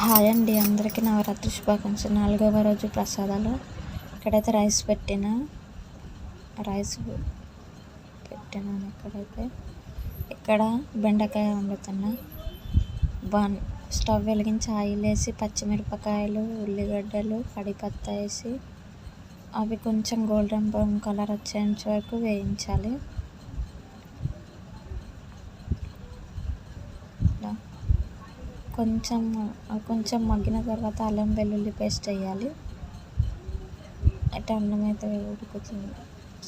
Hi అండి, అందరికీ నవరాత్రి శుభాకాంక్షలు. 4వ రోజు ప్రసాదాలు. ఇక్కడైతే రైస్ పెట్టినాను. ఇక్కడ బెండకాయ వండుతున్నా. స్టవ్ వెలిగించి ఆయిల్ వేసి పచ్చిమిరపకాయలు, ఉల్లిగడ్డలు, కడిపత్తా వేసి అవి కొంచెం గోల్డెన్ బ్రౌన్ కలర్ వచ్చేంత వరకు వేయించాలి. కొంచెం మగ్గిన తర్వాత అల్లం వెల్లుల్లి పేస్ట్ వేయాలి. అయితే అన్నం అయితే ఉడుకుతుంది,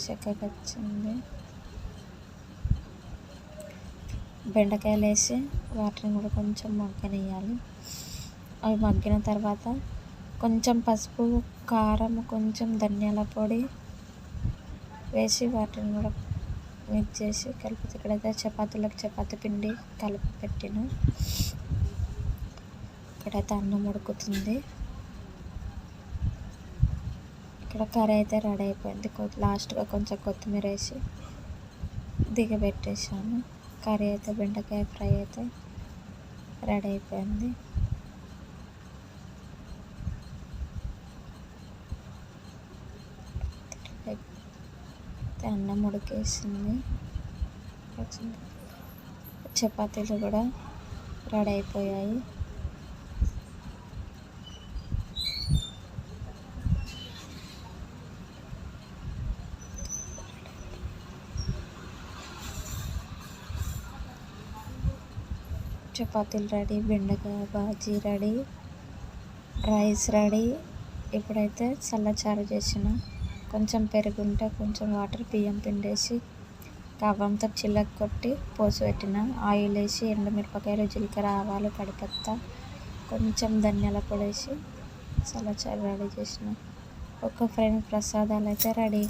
చక్కగా వచ్చింది. బెండకాయలు వేసి వాటిని కూడా కొంచెం మగ్గనియాలి. అవి మగ్గిన తర్వాత కొంచెం పసుపు, కారం, కొంచెం ధనియాల పొడి వేసి వాటిని కూడా మిక్స్ చేసి కలిపి ఇక్కడైతే చపాతీ పిండి కలిపి పెట్టిన. ఇక్కడైతే అన్నం ఉడుకుతుంది. ఇక్కడ కర్రీ అయితే రెడీ అయిపోయింది. లాస్ట్గా కొంచెం కొత్తిమీర వేసి దిగబెట్టేసాను. కర్రీ అయితే బెండకాయ ఫ్రై అయితే రెడీ అయిపోయింది. అన్నం ఉడికేసింది. చపాతీలు కూడా రెడీ అయిపోయాయి. చపాతీలు రెడీ, బెండకాయ బాజీ రెడీ, రైస్ రెడీ. ఇప్పుడైతే చల్లచారు చేసిన. కొంచెం పెరుగుంటే కొంచెం వాటర్, బియ్యం పిండేసి కవ్వంతో చిల్లక కొట్టి పోసి పెట్టిన. ఆయిల్ వేసి ఎండుమిరపకాయలు, జీలకర్ర, ఆవాలు, కడిపత్తా, కొంచెం ధనియాల పొడి వేసి చల్లచారు రెడీ చేసిన. ఒక ఫ్రెండ్ ప్రసాదాలు అయితే రెడీ.